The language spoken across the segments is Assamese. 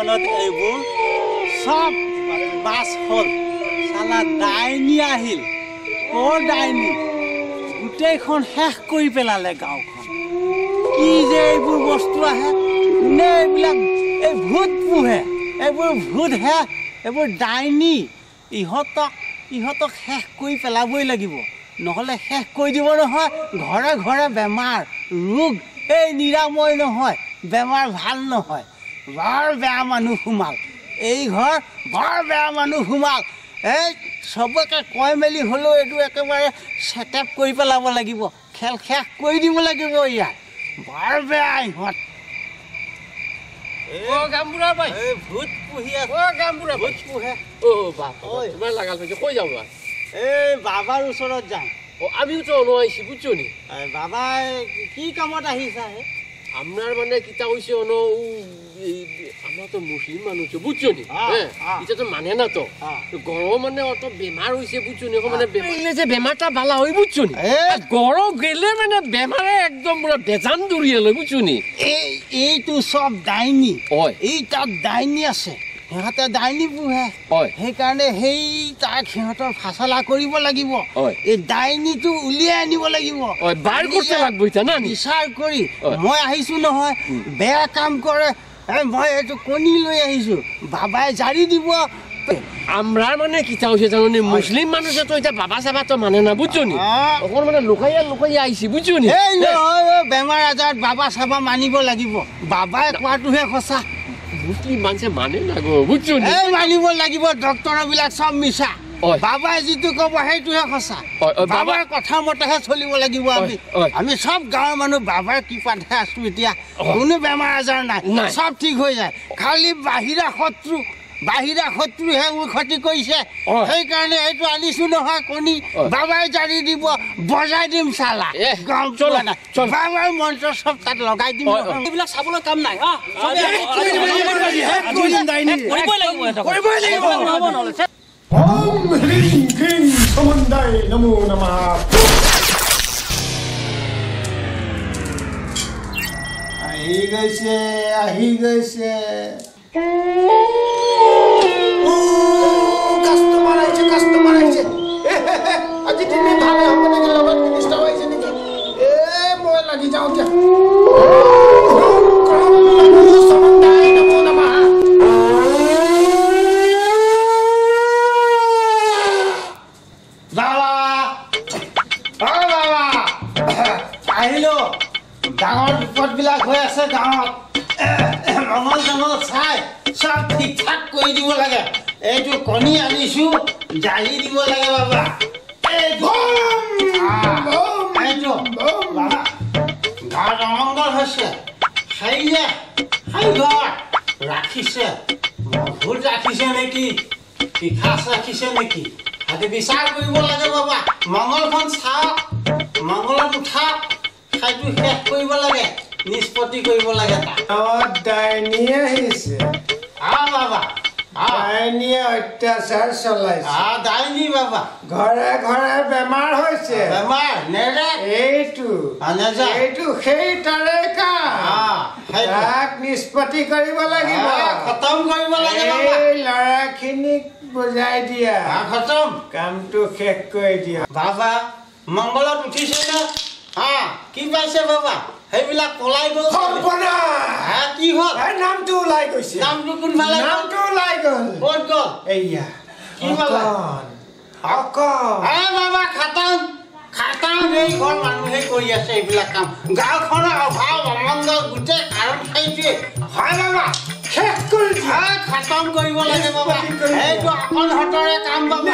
গাঁওখনত এইবোৰ সব বাস হ'ল চালা ডাইনী আহিল কৰ ডাইনী গোটেইখন শেষ কৰি পেলালে গাঁওখন কি যে এইবোৰ বস্তু আহে নে এইবিলাক এই ভূত পোহে এইবোৰ ভূত হে এইবোৰ ডাইনী ইহঁতক শেষ কৰি পেলাবই লাগিব নহ'লে শেষ কৰি দিব নহয় ঘৰে ঘৰে বেমাৰ ৰোগ এই নিৰাময় নহয় বেমাৰ ভাল নহয় বৰ বেয়া মানুহ সোমাল এই ঘৰ বৰ বেয়া মানুহ সোমাল এই সবকে কৈ মেলি হ'লেও এইটো একেবাৰে ছেটআপ কৰি পেলাব লাগিব খেল শেষ কৰি দিব লাগিব ইয়াত বৰ বেয়া ইহঁত গামবুঢ়া ভাই ভূত পুহি আছে গামবুঢ়া ভূত পুহে তোমাৰ লাগাল পাইছে কৈ যাওঁ এই বাবাৰ ওচৰত যাওঁ আমিও তো আহিছি বুঝছো নি বাবাই কি কামত আহিছা হে আপনার মানে কিতা হইছে অনো আমরা তো মুসলিম মানুষ বুঝছো নি এটা তো মানে না তো গরম মানে অত বেমার হইছে বুঝছো নি মানে বেমার যে বেমারটা ভালো হই বুঝছো নি গরম গেলে মানে বেমারে একদম পুরো বেজান দূরিয়ে লয় বুঝছো নি এইটো সব ডাইনী এই তাত ডাইনী আছে সিহঁতে ডাইনী পোহে সেইকাৰণে সেই তাক সিহঁতৰ ফাচলা কৰিব লাগিব এই ডাইনীটো উলিয়াই আনিব লাগিব বাৰ কৰতে লাগব ইতা না বিচাৰ কৰি মই আহিছো নহয় বেয়া কাম কৰে মই এইটো কণী লৈ আহিছো বাবাই জাৰি দিব আমরা মানে কিতা হইছে জানো মুসলিম মানুষ তো এটা বাবা সাবা তো মানে না বুঝছো নি ওখন মানে লুকাইয়া আইছি বুঝছো নি এই বেমাৰ আজাৰত বাবা সাবা মানিব লাগিব বাবাই কোৱাটোহে সঁচা মুসলিম মানুষে মানে না গো বুঝছো নি এই মানিব লাগিব ডক্টৰবিলাক সব মিছা বাবাই যিটো ক'ব সেইটোহে সঁচা বাবাৰ কথা মতেহে চলিব লাগিব আমি সব গাঁৱৰ মানুহ বাবাৰ কৃপাতহে আছো এতিয়া কোনো বেমাৰ আজাৰ নাই সব ঠিক হৈ যায় খালি বাহিৰা শত্ৰুহে মোৰ ক্ষতি কৰিছে সেইকাৰণে এইটো আনিছো নহয় কণী বাবাই জাৰি দিব বজাই দিম চালা গাঁও চলা নাই বাবাৰ মন্ত্ৰ সব তাত লগাই দিম এইবিলাক চাবলৈ কাম নাই Om Hring King Samandai Namo Namaha. আহি গৈছে কাস্টমার আইছে আজি তুমি ভালে হবে নাকি লগত মিনিস্টার হইছে নাকি মই লাগি যাও কে সমন্দাই নমো নমঃ বাবা আহিলো ডাঙৰ বিপদবিলাক হৈ আছে গাঁৱত মঙল চাই সব ঠিক ঠাক কৰি দিব লাগে এইটো কণী আনিছো জাৰি দিব লাগে বাবা গাঁৱত অমংগল হৈছে ঘৰ ৰাখিছে ভূত ৰাখিছে নেকি পিঠাচ ৰাখিছে নেকি আজি বিচাৰ কৰিব লাগে বাবা মংগলখন চাওক মংগলত উঠাওক খাইটো শেষ কৰিব লাগে নিষ্পত্তি কৰিব লাগে ডাইনী আহিছে বাবা ডাইনীয়ে অত্যাচাৰ চলাইছে ডাইনী বাবা ঘৰে ঘৰে বেমাৰ হৈছে বেমাৰ নেৰে এইটো সেই তাৰে তাক নিষ্পত্তি কৰিব লাগিব খতম কৰিব লাগে এই ল'ৰাখিনিক বুজাই দিয়া খতম কামটো শেষ কৰি দিয়া বাবা মংগলত উঠিছে নে কি পাইছে বাবা সেইবিলাক পলাই গ'ল কি হ'ল নামটো ওলাই গৈছে নামটো কোনফালে নামটো ওলাই গ'ল ক'ত গ'ল এয়া কি বাবা বাবা খাটাং এই ঘৰ মানুহে কৰি আছে এইবিলাক কাম গাঁওখনৰ অভাৱ অমংগল গোটেই কাৰণ খাইছে হয় বাবা শেষ কৰি খতম কৰিব লাগে বাবা এইটো অকল হতৰে কাম বাবা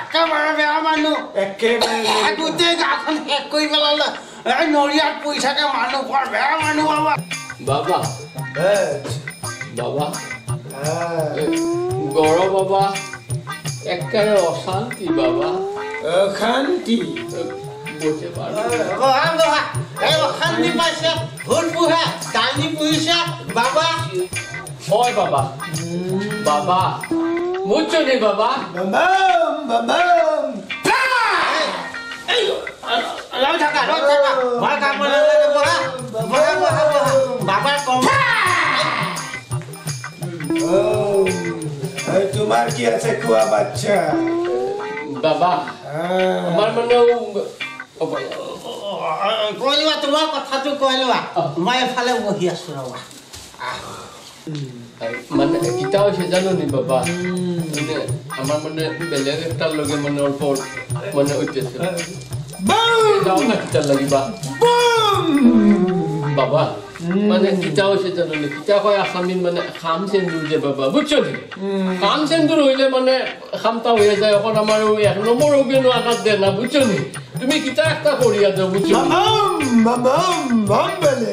একেবাৰে বেয়া মানুহ একেবাৰে গোটেই গাঁওখন শেষ কৰি পেলালে এই নৰিয়াত পৰি থাকে মানুহ বৰ বেয়া মানুহ বাবা গৌৰৱ বাবা একেবাৰে অশান্তি বাবা অশান্তি অশান্তি পাইছে ভূত পোহে ডাইনী পুহিছে বাবা হয় বাবা বুঝছো নি বাবা বাবা কম তোমার কি আছে খোয়া বাচ্চা বাবা আমার মানে কৈ লোৱা তোমাৰ কথাটো কৈ লোৱা মই এফালে বহি আছো ৰবা মানে কিতা হৈছে জানো নি বাবা মানে আমার মানে বেলেগ একটা লগে মানে অল্প মানে হইতেছে যাও না কিতা লাগিবা বাবা মানে কিতা হইছে জানো নি কিতা কয় আসামিন মানে খাম সেন্দুর যে বাবা বুঝছো নি খাম সেন্দুর হইলে মানে খামটা হয়ে যায় এখন আমার এক নম্বর ওগেনো আনাত দে না বুঝছো নি তুমি কিতা একটা করিয়া দাও বুঝছো বলে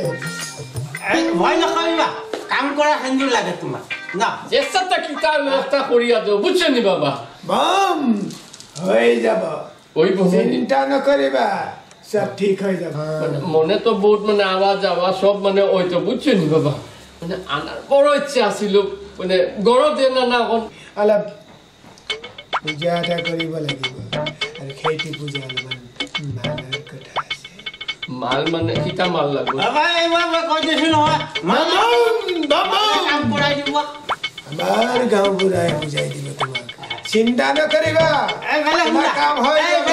ভয় নকৰিবা কাম কৰা সেন্দুৰ লাগে তোমাক না চেষ্টাটা কিতা একটা করিয়া দাও বুঝছো নি বাবা বাম হয়ে যাব ওই বনে চিন্তা নকরিবা সব ঠিক হয়ে যাবে মনে তো বহুত মানে আওয়াজ সব মানে ওই তো বুঝছো নি বাবা মানে আনার বড় ইচ্ছা আছিল মানে গড় দিয়ে না না এখন অলপ পূজাটা কৰিব লাগিব আৰু খেতি পূজা অলপমান মালৰ কথা আছে মাল মানে কিতা মাল লাগবে বাবা এইবাৰ মই কৈ দিছো নহয় কাম কৰাই দিব আমাৰ গাঁও বুঢ়াই বুজাই দিব তোমাক চিন্তা নকৰিবা তোমাৰ কাম হৈ যাব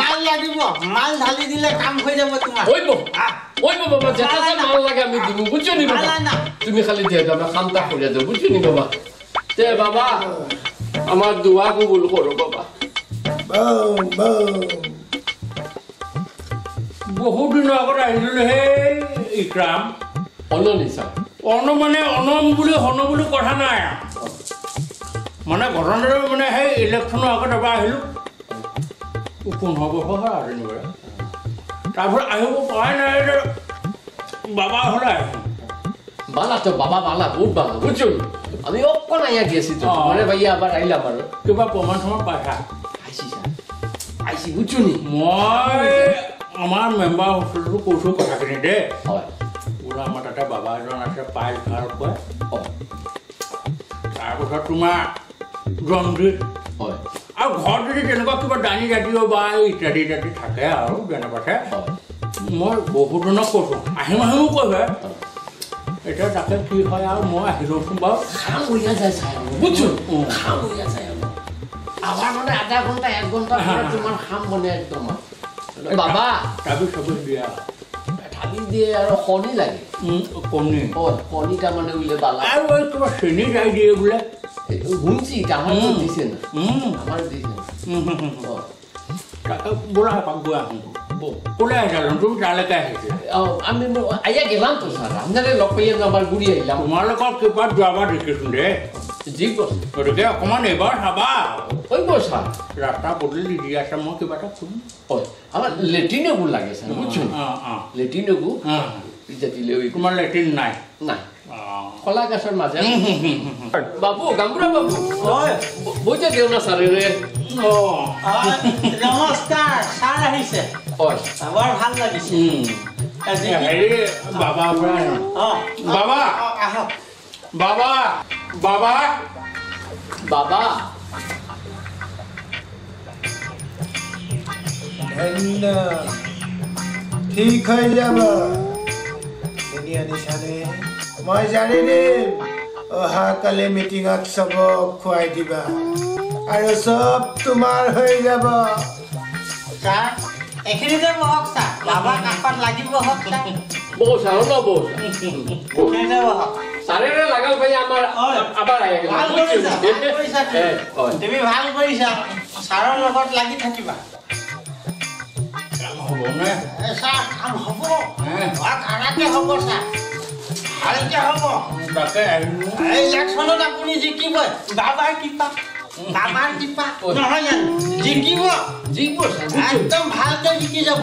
মাল লাগিব মাল ঢালি দিলে কাম হৈ যাব তোমাৰ ওই বাবা যেটা মাল লাগে আমি দিব বুঝছো নি বাবা তুমি খালি দিয়ে দাও কামটা করে দাও বুঝছো নি বাবা তে বাবা আমার দোয়া কবুল করো বাবা বহুদিন আগত আহিলে সেই ইক্ৰাম অননিসা মানে অনম বুলি হন বুলি কথা নাই মানে ঘটনাটো মানে সেই ইলেকশ্যনৰ আগত এবাৰ আহিলোঁ 15 বছৰ হ'ল আৰু যেনিবা তাৰপিছত আহিব পৰাই নাই বাবা হ'লে আহিম বালা তো বাবা বালা বহুত বালা বুঝছো আমি অকণ আইয়া গেছি তো মানে ভাইয়া আবার আইলাম আৰু কিবা প্ৰমাণ পাইছা আইছি বুঝছো নি মই আমাৰ মেম্বাৰ হোষ্টেলটো কৈছোঁ কথাখিনি দেই হয় বোলো আমাৰ তাতে বাবা এজন আছে পাইল ভাল কয় হয় তাৰপিছত তোমাৰ ৰঞ্জিত হয় আৰু ঘৰত যদি তেনেকুৱা কিবা দানি জাতীয় বা ইত্যাদি থাকে আৰু যেনেকুৱাকে মই বহুজনক কৈছোঁ আহিমো কৈছে এতিয়া তাকে কি হয় আৰু মই আহি লওঁচোন বাৰু খাম হইয়া যায় চাই বুঝছো খাম হইয়া যায় আমার মানে আধা ঘন্টা 1 ঘন্টা পরে তোমার খাম বনে একদম বাবা তাবি সবুজ দিয়া ঢালি দিয়ে আর কণী লাগে কণী কণীটা মানে উইলে বালা আৰু ওই তোমার চেনি যাই দিয়ে বোলে শুনছি আমার তো দিছে না আমার দিছে বোলা পাক গৈ আহোঁ কোলে আহিছিলাম তুমি তালৈকে আহিছিলা আমি আইয়া গেলাম তো স্যার আপনারা লগ পাইয়া আমার ঘুরি আইলাম তোমালোকৰ কিবা যোৱাবাৰ দেখিছোঁ দে জি বস গতিকে অকণমান এইবাৰ চাবা ওই বস স্যাৰ ৰাস্তা পদূলি দি আছে মই কিবা এটা শুনো হয় আমাৰ লেট্ৰিনগু লাগে স্যাৰ বুঝছো লেট্ৰিনগু জাতিলে ওই তোমাৰ লেট্ৰিন নাই না কলা গাছৰ মাজে বাবু গামবুঢ়া বাবু বুঝে দেও না স্যাৰ ৰে নমস্কাৰ ছাৰ আহিছে হয় বৰ ভাল লাগিছে হেৰি বাবা বাবা আহক বাবা বাবা বাবা ধন্য ঠিক হৈ যাব চিনি আনিছানে মই জানি দিম অহাকালি মিটিঙত চবক খুৱাই দিবা আৰু চব তোমাৰ হৈ যাব ছাৰ এইখিনিতে বহক ছাৰ বাবা কাষত লাগিব হওক ছাৰ বউ স্যাৰ না বউ এইখিনিতে বহক স্যাৰে ৰে লাগাল ভাই আমাৰ আবাৰ আইয়া গেল ভাল কৰিছা তুমি ভাল কৰিছা ছাৰৰ লগত লাগি থাকিবা হ'বনে ছাৰ কাম হ'ব কাৰাকে হ'ব ছাৰ ভালকে হ'ব তাকে আহিলোঁ এই ইলেকশ্যনত আপুনি জিকিব বাবাৰ কৃপা নহয় জানো জিকিব জিকব স্যাৰ একদম ভালকে জিকি যাব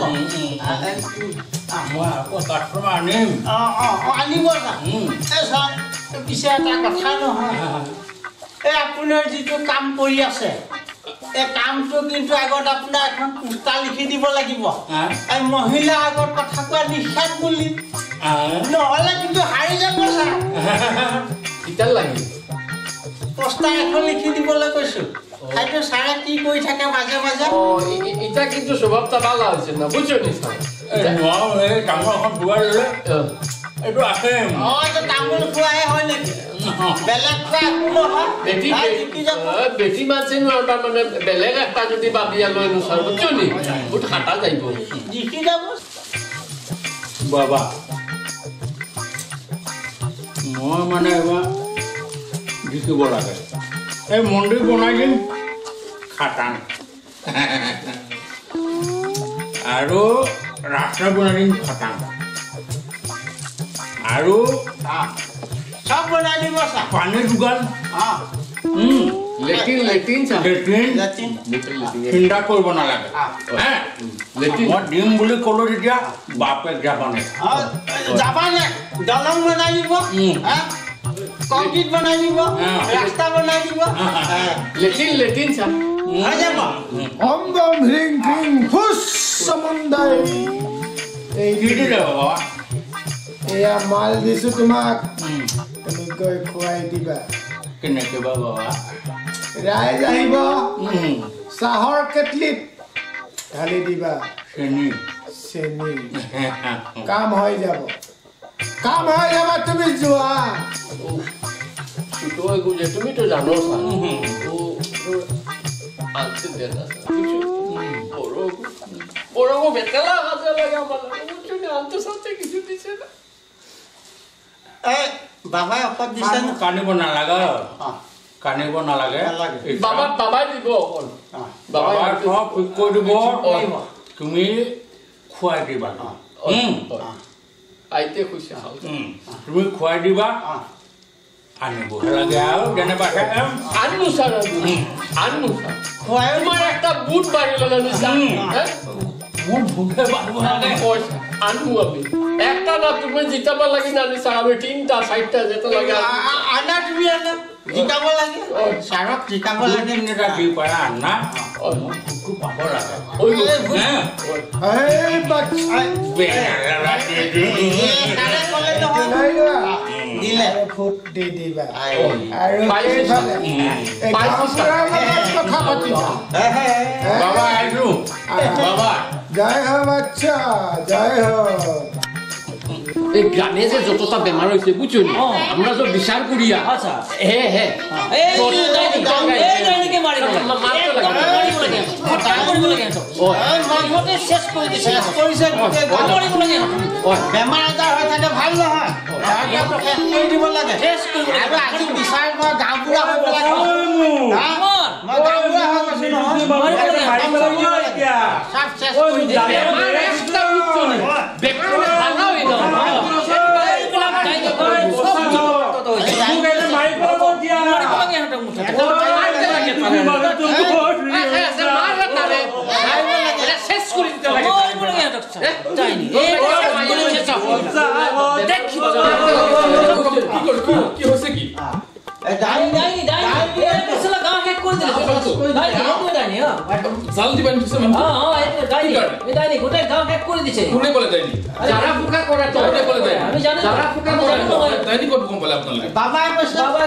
মই আকৌ কাষ্টমাৰ আনিম আনিব ছাৰ এই ছাৰ পিছে এটা কথা নহয় এই আপোনাৰ যিটো কাম কৰি আছে এই কামটো কিন্তু আগত আপোনাৰ এখন পোষ্টাৰ লিখি দিব লাগিব এই মহিলা আগত কথা কোৱা নিষেধ বুলি নহ'লে কিন্তু হাৰি যাব ছাৰ কিতাল লাগে পোষ্টাৰ এখন লিখি দিবলৈ কৈছোঁ সেইটো ছাৰে কি কৰি থাকে মাজে মাজে এটা কিন্তু স্বভাবটা ভালো হয়েছে না বুঝছো নি স্যার নোৱাৰো এই ডাঙৰ এখন দুৱাৰ ল'লে এইটো আছে এইটো তামোল খোৱাহে হয় নেকি বেলেগ খোৱা একো নহয় বেছি মাছে নোৱাৰ তাৰমানে বেলেগ এটা যদি বাবিয়া লৈ নোচাৰ বুজিছনি বহুত হাতা যাইব জিকি যাব বাবা মই মানে এবাৰ জিকিব লাগে এই মন্দিৰ বনাই দিম খাটাং আৰু ৰাস্তা বনাই দিম খাটাং আৰু সব বনাই দিব চা পানীৰ যোগান লেট্ৰিন চিন্তা কৰিব নালাগে মই দিম বুলি ক'লো তেতিয়া বাপেক যাবানে যাবানে দলং বনাই দিব কংক্ৰিট বনাই দিব ৰাস্তা বনাই দিব লেট্ৰিন চা হৈ যাব ওম গম হ্ৰিং ক্ৰিং ফুচ সমুন্দাই এই কি দিলে বাবা এয়া মাল দিছো তোমাক তুমি গৈ খুৱাই দিবা কেনেকে বাবা ৰাইজ আহিব চাহৰ কেটলিত ঢালি দিবা চেনি চেনি কাম হৈ যাব তুমি যোৱা তুমি তো জানো বড় বেতেলা হাতে লাগে আমার বুঝছনি আনতে সাথে কিছু দিছে না বাবাই অকল দিছে কানিব নালাগে বাবাই দিব অকল বাবা সব ঠিক কৰি দিব তুমি খুৱাই দিবা আইতে খুশি তুমি খুৱাই দিবা আনিবহে লাগে আৰু যেনেবা খুৱাই তোমাৰ একটা বুট বাড়ি নিছা মোৰ ভুকে বাঢ়িব লাগে আনবো আমি একটা না তুমি জিতাব লাগে না নিছা আমি 3টা 4টা যেটা লাগে আনা তুমি আনা জিকাব লাগে সাৰক জিকাব লাগে এটা দি পাৰা আনা ভুকু পাব লাগে এই বাচ্চা দিলে ফুট দি দিবা আৰু কথা পাতিবা বাবা আইছো বাবা জয় হ বাচ্চা জয় হ এই গ্রামে যে যতটা বেমার হয়েছে বুঝছো আমরা তো বিচার করিয়া আচ্ছা হে বেমাৰ আজাৰ হৈ থাকে ভাল নহয় কৰি দিব লাগে আৰু আজি বিচাৰ মই গাঁওবুঢ়া হৈ পেলাই মই গাঁওবুঢ়া হৈ গৈছো কি হয়েছে কি জাল দিবেন গোটেই গাঁও শেষ কৰি দিছে কোনে বলে দেয়নি যারা ফুকা করে তো কোনে বলে দেয়নি আমি জানো যারা ফুকা করে তো দেয়নি কত কম বলে আপনারা বাবাই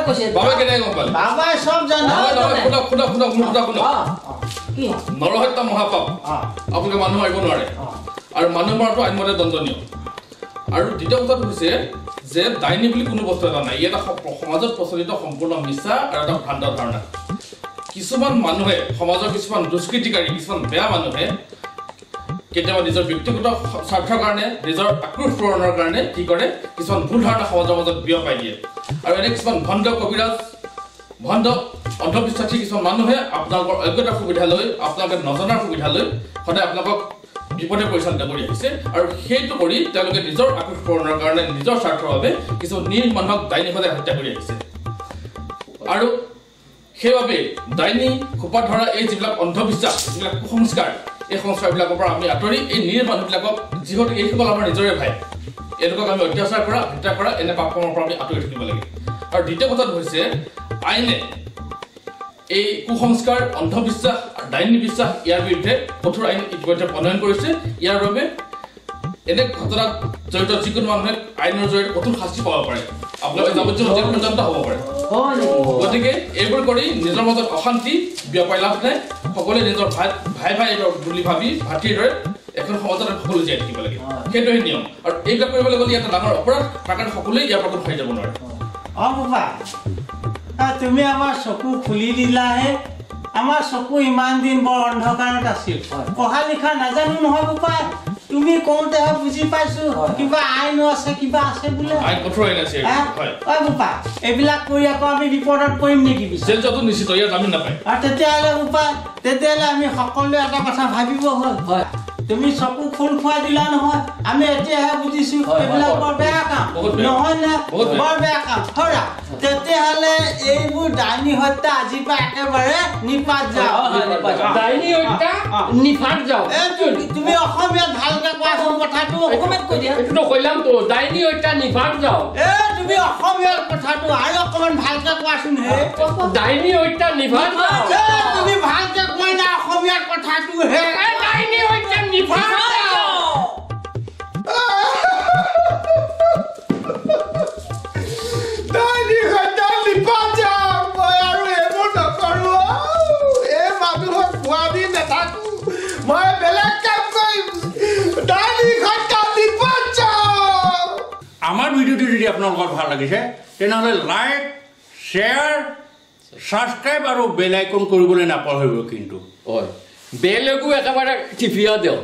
কৈছে বাবা কেনে কম বলে বাবাই সব জানে খুদা কি নৰহত্যা মহাপাপ আপোনালোকে মানুহ মাৰিব নোৱাৰে আৰু মানুহ মৰাটো আইনমতে দণ্ডনীয় আৰু দ্বিতীয় কথাটো হৈছে যে ডাইনী বুলি কোনো বস্তু এটা নাই এটা সমাজত প্ৰচলিত সম্পূৰ্ণ মিছা আৰু এটা ভ্ৰান্ত ধাৰণা কিছুমান মানুহে সমাজৰ কিছুমান দুষ্কৃতিকাৰী কিছুমান বেয়া মানুহে কেতিয়াবা নিজৰ ব্যক্তিগত স্বাৰ্থৰ কাৰণে নিজৰ আক্ৰোশ পূৰণৰ কাৰণে কি কৰে কিছুমান ভুল ধাৰণা সমাজৰ মাজত বিয়পাই দিয়ে আৰু এনে কিছুমান ভণ্ড কবিৰাজ ভণ্ড অন্ধবিশ্বাসী কিছুমান মানুহে আপোনালোকৰ অজ্ঞতাৰ সুবিধা লৈ আপোনালোকে নজনাৰ সুবিধা লৈ সদায় আপোনালোকক বিপদে পৰিচালিত কৰি আহিছে আৰু সেইটো কৰি তেওঁলোকে নিজৰ আক্ৰোশ পূৰণৰ কাৰণে নিজৰ স্বাৰ্থৰ বাবে কিছুমান নিৰ মানুহক ডাইনী সদায় হত্যা কৰি আহিছে আৰু সেইবাবে ডাইনী খোপাত ধৰা এই যিবিলাক অন্ধবিশ্বাস যিবিলাক কুসংস্কাৰ এই সংস্কাৰবিলাকৰ পৰা আমি আঁতৰি এই নিৰ মানুহবিলাকক যিহেতু এইসকল আমাৰ নিজৰে ভাই এওঁলোকক আমি অত্যাচাৰ কৰা হত্যা কৰা এনে পাপৰ পৰা আমি আঁতৰি থাকিব লাগে আৰু দ্বিতীয় কথাটো হৈছে আইনে এই কুসংস্কাৰ অন্ধবিশ্বাস ডাইনী বিশ্বাস ইয়াৰ বিৰুদ্ধে কঠোৰ আইন ইতিমধ্যে প্ৰণয়ন কৰিছে ইয়াৰ বাবে এনে ঘটনাত জড়িত যিকোনো মানুহে আইনৰ জৰিয়তে কঠোৰ শাস্তি পাব পাৰে আপোনালোকে যাৱতীয় জেল পৰ্যন্ত হ'ব পাৰে গতিকে এইবোৰ কৰি নিজৰ মাজত অশান্তি বিয়পাই লাভ নাই সকলোৱে নিজৰ ভাই বুলি ভাবি ভাতৃৰ দৰে এখন সমাজত সকলো জীয়াই থাকিব লাগে সেইটোৱে নিয়ম আৰু এইবিলাক কৰিবলৈ গ'লে এটা ডাঙৰ অপৰাধ তাৰ কাৰণে সকলোৱে ইয়াৰ পৰা খাই যাব নোৱাৰে বোপা তুমি আমাৰ চকু খুলি দিলাহে আমাৰ চকু ইমান দিন বৰ অন্ধকাৰত আছিল পঢ়া লিখা নাজানো নহয় বোপা তুমি কওঁতেহে বুজি পাইছো কিবা আইন আছে কিবা আছে বোলে আইন কঠোৰ আইন আছে বোপা এইবিলাক কৰি আকৌ আমি বিপদত পৰিম নেকি জেল যোৱাটো নিশ্চিত ইয়াৰ জামিন নাপায় আৰু তেতিয়াহ'লে বোপা তেতিয়াহ'লে আমি সকলোৱে এটা কথা ভাবিব হ'ল তুমি চকু খোল খুৱাই দিলা নহয় আমি এতিয়াহে বুজিছো এইবিলাক বৰ বেয়া কাম নহয় নে বৰ বেয়া কাম হৰা তেতিয়াহ'লে এইবোৰ ডাইনী হত্যা আজিৰ পৰা একেবাৰে নিপাত যাওক ডাইনী হত্যা নিপাত যাওক তুমি অসমীয়াত ভালকে কোৱাচোন কথাটো অসমীয়াত কৈ দিয়া এইটোতো কৈলামতো ডাইনী হত্যা নিপাত যাওক তুমি অসমীয়াত কথাটো আৰু অকণমান ভালকে কোৱাচোন হে ডাইনী হত্যা নিপাত যাওক তুমি ভালকে কোৱা না অসমীয়াত কথাটো হে ডাইনী হত্যা নিপাত যাওক ডাইনী হত্যা নিপাত যাওক মই আৰু এইবোৰ নকৰো এই মানুহক খোৱাবি নাথাকো মই বেলেগ কাম কৰিম ডাইনী হত্যা নিপাত যাওক আমাৰ ভিডিঅ'টো যদি আপোনালোকৰ ভাল লাগিছে তেনেহ'লে লাইক শ্বেয়াৰ ছাবস্ক্ৰাইব আৰু বেল আইকন কৰিবলৈ নাপাহৰিব কিন্তু বেলেগো একেবাৰে টিপিয়া দিয়ক